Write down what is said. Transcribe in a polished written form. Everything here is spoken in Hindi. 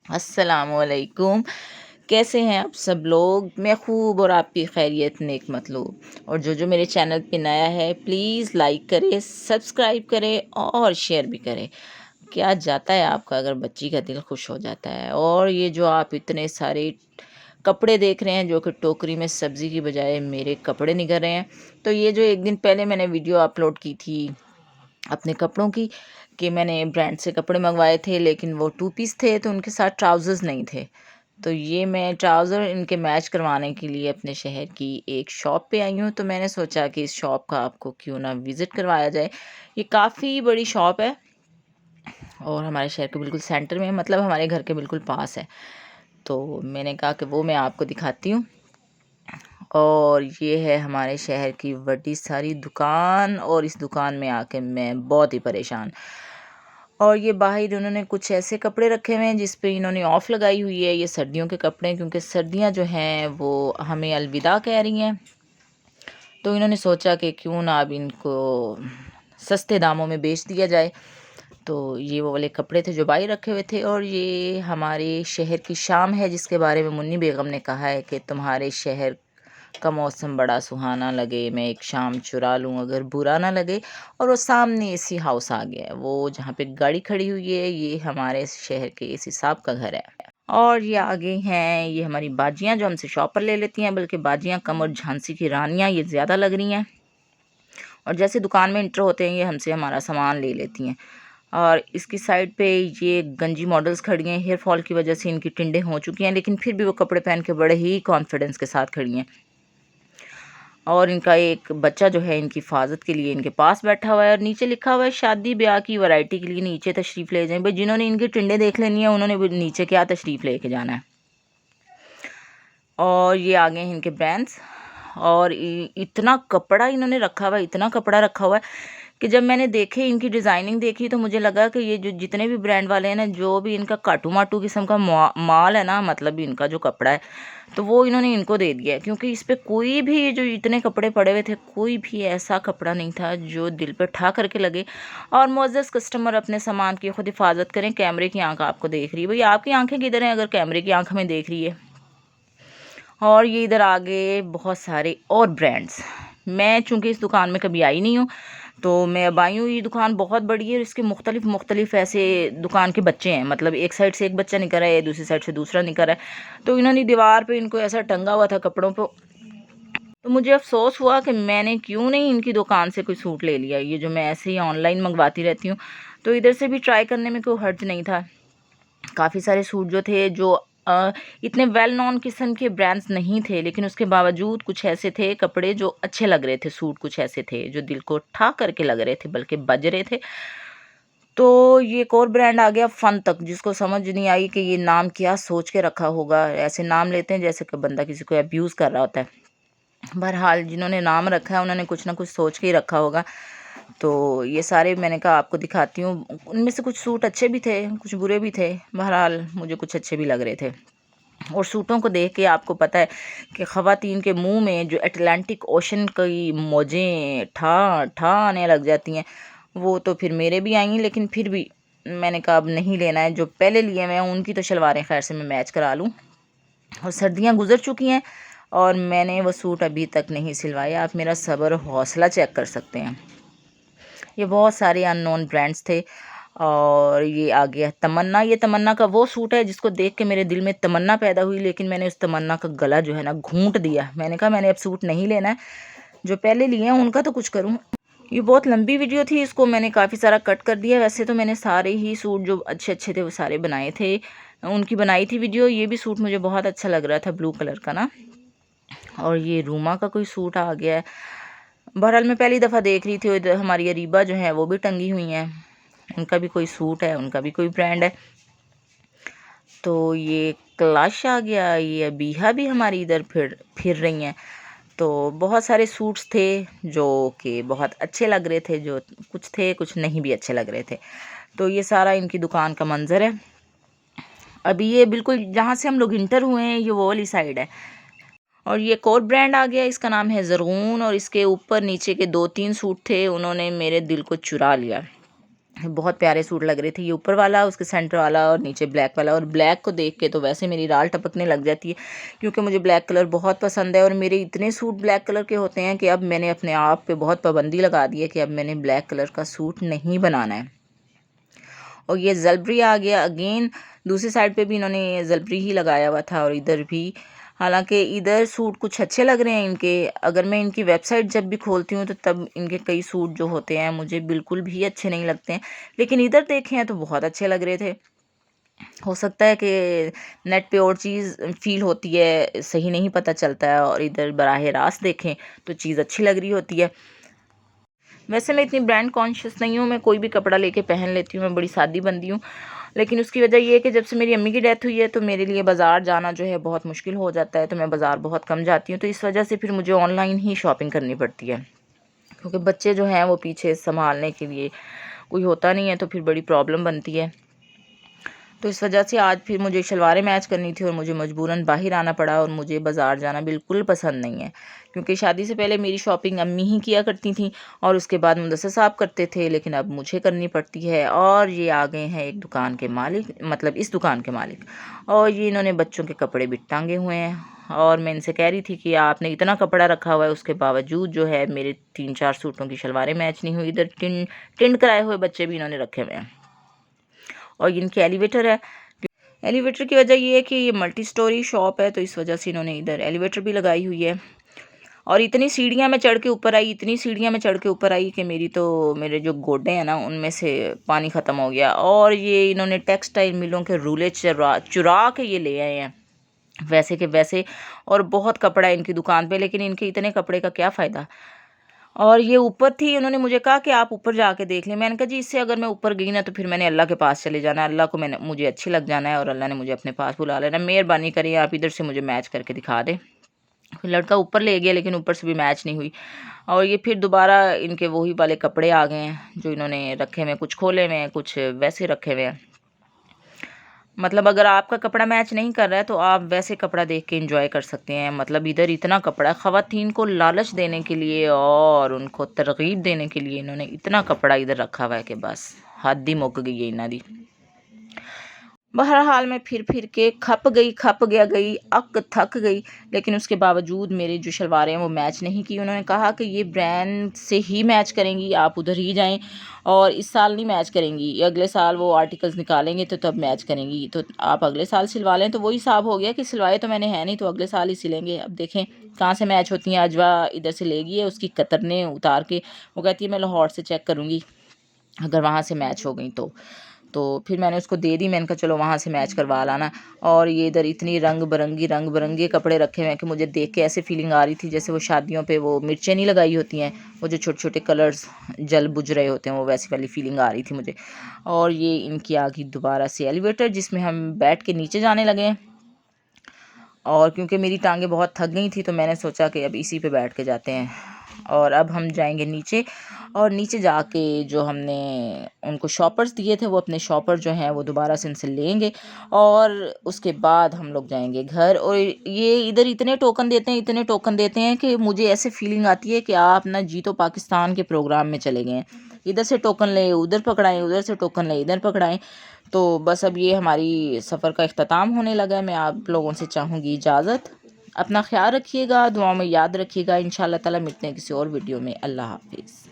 अस्सलामुअलैकुम। कैसे हैं आप सब लोग? मैं खूब और आपकी खैरियत नेक मतलूब। और जो मेरे चैनल पे नया है प्लीज़ लाइक करें, सब्सक्राइब करें और शेयर भी करें। क्या जाता है आपका अगर बच्ची का दिल खुश हो जाता है। और ये जो आप इतने सारे कपड़े देख रहे हैं जो कि टोकरी में सब्ज़ी की बजाय मेरे कपड़े निकल रहे हैं, तो ये जो एक दिन पहले मैंने वीडियो अपलोड की थी अपने कपड़ों की, कि मैंने ब्रांड से कपड़े मंगवाए थे लेकिन वो 2 पीस थे तो उनके साथ ट्राउज़र्स नहीं थे। तो ये मैं ट्राउज़र इनके मैच करवाने के लिए अपने शहर की एक शॉप पे आई हूँ, तो मैंने सोचा कि इस शॉप का आपको क्यों ना विज़िट करवाया जाए। ये काफ़ी बड़ी शॉप है और हमारे शहर के बिल्कुल सेंटर में है, मतलब हमारे घर के बिल्कुल पास है। तो मैंने कहा कि वो मैं आपको दिखाती हूँ। और ये है हमारे शहर की बड़ी सारी दुकान और इस दुकान में आके मैं बहुत ही परेशान। और ये बाहर उन्होंने कुछ ऐसे कपड़े रखे हुए हैं जिस पे इन्होंने ऑफ़ लगाई हुई है। ये सर्दियों के कपड़े हैं क्योंकि सर्दियां जो हैं वो हमें अलविदा कह रही हैं। तो इन्होंने सोचा कि क्यों ना अब इनको सस्ते दामों में बेच दिया जाए। तो ये वो वाले कपड़े थे जो बाहर रखे हुए थे। और ये हमारे शहर की शाम है जिसके बारे में मुन्नी बेगम ने कहा है कि तुम्हारे शहर का मौसम बड़ा सुहाना लगे, मैं एक शाम चुरा लूँ अगर बुरा ना लगे। और वो सामने एसी हाउस आ गया है, वो जहाँ पे गाड़ी खड़ी हुई है ये हमारे शहर के एसी साहब का घर है। और ये आगे हैं ये हमारी बाजियाँ जो हमसे शॉप पर ले लेती हैं, बल्कि बाजियाँ कम और झांसी की रानियाँ ये ज़्यादा लग रही हैं। और जैसे दुकान में इंटर होते हैं ये हमसे हमारा सामान ले लेती हैं। और इसकी साइड पे ये गंजी मॉडल्स खड़ी हैं, हेयर फॉल की वजह से इनकी टिंडें हो चुकी हैं लेकिन फिर भी वो कपड़े पहन के बड़े ही कॉन्फिडेंस के साथ खड़ी हैं। और इनका एक बच्चा जो है इनकी हिफाजत के लिए इनके पास बैठा हुआ है। और नीचे लिखा हुआ है शादी ब्याह की वैरायटी के लिए नीचे तशरीफ़ ले जाएं। भाई जिन्होंने इनकी टिंडे देख लेनी है उन्होंने भी नीचे क्या तशरीफ़ लेके जाना है। और ये आगे हैं इनके ब्रांड्स। और इतना कपड़ा इन्होंने रखा हुआ है, इतना कपड़ा रखा हुआ है कि जब मैंने देखे इनकी डिज़ाइनिंग देखी तो मुझे लगा कि ये जो जितने भी ब्रांड वाले हैं ना, जो भी इनका काटू माटू किस्म का माल है ना, मतलब इनका जो कपड़ा है तो वो इन्होंने इनको दे दिया है। क्योंकि इस पे कोई भी ये जो इतने कपड़े पड़े हुए थे, कोई भी ऐसा कपड़ा नहीं था जो दिल पे ठा करके लगे। और मुअज़्ज़ज़ कस्टमर अपने सामान की खुद हिफाजत करें। कैमरे की आंख आपको देख रही है, भाई आपकी आंखें किधर हैं अगर कैमरे की आंख हमें देख रही है। और ये इधर आगे बहुत सारे और ब्रांड्स। मैं चूँकि इस दुकान में कभी आई नहीं हूँ तो मैं अब आई हूँ। ये दुकान बहुत बड़ी है और इसके मुख्तलिफ ऐसे दुकान के बच्चे हैं, मतलब एक साइड से एक बच्चा निकल रहा है, दूसरी साइड से दूसरा निकल रहा है। तो इन्होंने दीवार पे इनको ऐसा टंगा हुआ था कपड़ों पे। तो मुझे अफसोस हुआ कि मैंने क्यों नहीं इनकी दुकान से कोई सूट ले लिया। ये जो मैं ऐसे ही ऑनलाइन मंगवाती रहती हूँ तो इधर से भी ट्राई करने में कोई हर्ज नहीं था। काफ़ी सारे सूट जो थे जो इतने वेल नोन किस्म के ब्रांड्स नहीं थे, लेकिन उसके बावजूद कुछ ऐसे थे कपड़े जो अच्छे लग रहे थे। सूट कुछ ऐसे थे जो दिल को ठा करके लग रहे थे, बल्कि बज रहे थे। तो ये एक और ब्रांड आ गया फन तक, जिसको समझ नहीं आई कि ये नाम क्या सोच के रखा होगा। ऐसे नाम लेते हैं जैसे कि बंदा किसी को अब्यूज़ कर रहा होता है। बहरहाल जिन्होंने नाम रखा है उन्होंने कुछ ना कुछ सोच के ही रखा होगा। तो ये सारे मैंने कहा आपको दिखाती हूँ। उनमें से कुछ सूट अच्छे भी थे, कुछ बुरे भी थे। बहरहाल मुझे कुछ अच्छे भी लग रहे थे। और सूटों को देख के आपको पता है कि ख़वातीन के मुंह में जो अटलांटिक ओशन की मौजें ठा ठा आने लग जाती हैं, वो तो फिर मेरे भी आई हैं। लेकिन फिर भी मैंने कहा अब नहीं लेना है। जो पहले लिए मैं उनकी तो शलवारें खैर से मैं मैच करा लूँ। और सर्दियाँ गुजर चुकी हैं और मैंने वो सूट अभी तक नहीं सिलवाए। आप मेरा सब्र और हौसला चेक कर सकते हैं। ये बहुत सारे अननोन ब्रांड्स थे। और ये आ गया तमन्ना। ये तमन्ना का वो सूट है जिसको देख के मेरे दिल में तमन्ना पैदा हुई, लेकिन मैंने उस तमन्ना का गला जो है ना घूंट दिया। मैंने कहा मैंने अब सूट नहीं लेना है, जो पहले लिए हैं उनका तो कुछ करूँ। ये बहुत लंबी वीडियो थी, इसको मैंने काफ़ी सारा कट कर दिया। वैसे तो मैंने सारे ही सूट जो अच्छे अच्छे थे वो सारे बनाए थे, उनकी बनाई थी वीडियो। ये भी सूट मुझे बहुत अच्छा लग रहा था, ब्लू कलर का ना। और ये रूमा का कोई सूट आ गया है। बहरहाल मैं पहली दफ़ा देख रही थी। इधर हमारी अरीबा जो है वो भी टंगी हुई हैं, उनका भी कोई सूट है, उनका भी कोई ब्रांड है। तो ये क्लश आ गया। ये अबीहा भी हमारी इधर फिर रही हैं। तो बहुत सारे सूट्स थे जो कि बहुत अच्छे लग रहे थे, जो कुछ थे कुछ नहीं भी अच्छे लग रहे थे। तो ये सारा इनकी दुकान का मंजर है। अभी ये बिल्कुल जहाँ से हम लोग इंटर हुए हैं ये वो वाली साइड है। और ये एक और ब्रांड आ गया, इसका नाम है ज़रगून। और इसके ऊपर नीचे के 2-3 सूट थे, उन्होंने मेरे दिल को चुरा लिया। बहुत प्यारे सूट लग रहे थे। ये ऊपर वाला, उसके सेंटर वाला और नीचे ब्लैक वाला। और ब्लैक को देख के तो वैसे मेरी राल टपकने लग जाती है, क्योंकि मुझे ब्लैक कलर बहुत पसंद है। और मेरे इतने सूट ब्लैक कलर के होते हैं कि अब मैंने अपने आप पे बहुत पाबंदी लगा दी है कि अब मैंने ब्लैक कलर का सूट नहीं बनाना है। और ये जलबरी आ गया अगेन, दूसरी साइड पे भी इन्होंने जलबरी ही लगाया हुआ था और इधर भी। हालांकि इधर सूट कुछ अच्छे लग रहे हैं इनके। अगर मैं इनकी वेबसाइट जब भी खोलती हूँ तो तब इनके कई सूट जो होते हैं मुझे बिल्कुल भी अच्छे नहीं लगते हैं, लेकिन इधर देखे हैं तो बहुत अच्छे लग रहे थे। हो सकता है कि नेट पे और चीज़ फील होती है, सही नहीं पता चलता है, और इधर बराह रास्त देखें तो चीज़ अच्छी लग रही होती है। वैसे मैं इतनी ब्रांड कॉन्शियस नहीं हूँ, मैं कोई भी कपड़ा लेके पहन लेती हूँ, मैं बड़ी सादी बंदी हूँ। लेकिन उसकी वजह ये है कि जब से मेरी अम्मी की डेथ हुई है तो मेरे लिए बाज़ार जाना जो है बहुत मुश्किल हो जाता है, तो मैं बाज़ार बहुत कम जाती हूँ। तो इस वजह से फिर मुझे ऑनलाइन ही शॉपिंग करनी पड़ती है, क्योंकि बच्चे जो हैं वो पीछे संभालने के लिए कोई होता नहीं है, तो फिर बड़ी प्रॉब्लम बनती है। तो इस वजह से आज फिर मुझे शलवारें मैच करनी थी और मुझे मजबूरन बाहर आना पड़ा, और मुझे बाज़ार जाना बिल्कुल पसंद नहीं है, क्योंकि शादी से पहले मेरी शॉपिंग अम्मी ही किया करती थी और उसके बाद मुदस्सर साहब करते थे, लेकिन अब मुझे करनी पड़ती है। और ये आ गए हैं एक दुकान के मालिक, मतलब इस दुकान के मालिक, और ये इन्होंने बच्चों के कपड़े भी टांगे हुए हैं। और मैं इनसे कह रही थी कि आपने इतना कपड़ा रखा हुआ है, उसके बावजूद जो है मेरे 3-4 सूटों की शलवारें मैच नहीं हुई। इधर टिंड कराए हुए बच्चे भी इन्होंने रखे हुए हैं। और इनकी एलिवेटर है। एलिवेटर की वजह ये है कि ये मल्टी स्टोरी शॉप है, तो इस वजह से इन्होंने इधर एलिवेटर भी लगाई हुई है। और इतनी सीढ़ियाँ में चढ़ के ऊपर आई, इतनी सीढ़ियाँ में चढ़ के ऊपर आई कि मेरे जो गोडे हैं ना उनमें से पानी ख़त्म हो गया। और ये इन्होंने टेक्सटाइल मिलों के रूले चुरा चुरा के ये ले आए हैं, वैसे के वैसे। और बहुत कपड़ा है इनकी दुकान पे, लेकिन इनके इतने कपड़े का क्या फ़ायदा। और ये ऊपर थी, उन्होंने मुझे कहा कि आप ऊपर जाके देख लें। मैंने कहा जी, इससे अगर मैं ऊपर गई ना तो फिर मैंने अल्लाह के पास चले जाना है, अल्लाह को मुझे अच्छी लग जाना है और अल्लाह ने मुझे अपने पास बुला लेना। मेहरबानी करिए आप इधर से मुझे मैच करके दिखा दें। फिर लड़का ऊपर ले गया, लेकिन ऊपर से भी मैच नहीं हुई। और ये फिर दोबारा इनके वही वाले कपड़े आ गए हैं जो इन्होंने रखे हुए हैं, कुछ खोले हुए हैं, कुछ वैसे रखे हुए हैं। मतलब अगर आपका कपड़ा मैच नहीं कर रहा है तो आप वैसे कपड़ा देख के एंजॉय कर सकते हैं। मतलब इधर इतना कपड़ा, ख़वातीन को लालच देने के लिए और उनको तरगीब देने के लिए इन्होंने इतना कपड़ा इधर रखा हुआ है कि बस हद ही मुक गई है इन्हों दी। बहरहाल मैं फिर के खप गई, अक थक गई, लेकिन उसके बावजूद मेरे जो शलवारें हैं वो मैच नहीं की। उन्होंने कहा कि ये ब्रांड से ही मैच करेंगी, आप उधर ही जाएं, और इस साल नहीं मैच करेंगी, अगले साल वो आर्टिकल्स निकालेंगे तो तब मैच करेंगी। तो आप अगले साल सिलवा लें। तो वही हिसाब हो गया कि सिलवाए तो मैंने है नहीं, तो अगले साल ही सिलेंगे। अब देखें कहाँ से मैच होती हैं। अजवा इधर से ले गई है उसकी कतरने उतार के, वो कहती है मैं लाहौर से चेक करूँगी, अगर वहाँ से मैच हो गई तो फिर मैंने उसको दे दी। मैंने कहा चलो वहाँ से मैच करवा लाना। और ये इधर इतनी रंग बिरंगे कपड़े रखे हुए हैं कि मुझे देख के ऐसे फीलिंग आ रही थी जैसे वो शादियों पे वो मिर्चें नहीं लगाई होती हैं, वो जो छोटे छोटे कलर्स जल बुझ रहे होते हैं, वो वैसी वाली फीलिंग आ रही थी मुझे। और ये इनकी आ गई दोबारा से एलिवेटर, जिसमें हम बैठ के नीचे जाने लगे हैं। और क्योंकि मेरी टांगें बहुत थक गई थी तो मैंने सोचा कि अब इसी पे बैठ के जाते हैं। और अब हम जाएंगे नीचे, और नीचे जाके जो हमने उनको शॉपर्स दिए थे वो अपने शॉपर जो हैं वो दोबारा से इनसे लेंगे, और उसके बाद हम लोग जाएंगे घर। और ये इधर इतने टोकन देते हैं कि मुझे ऐसे फीलिंग आती है कि आप ना जी तो पाकिस्तान के प्रोग्राम में चले गए हैं। इधर से टोकन ले उधर पकड़ाएं, उधर से टोकन ले इधर पकड़ाएं। तो बस अब ये हमारी सफ़र का इख्तिताम होने लगा है। मैं आप लोगों से चाहूँगी इजाज़त। अपना ख्याल रखिएगा, दुआओं में याद रखिएगा। इंशाअल्लाह ताला मिलते हैं किसी और वीडियो में। अल्लाह हाफिज़।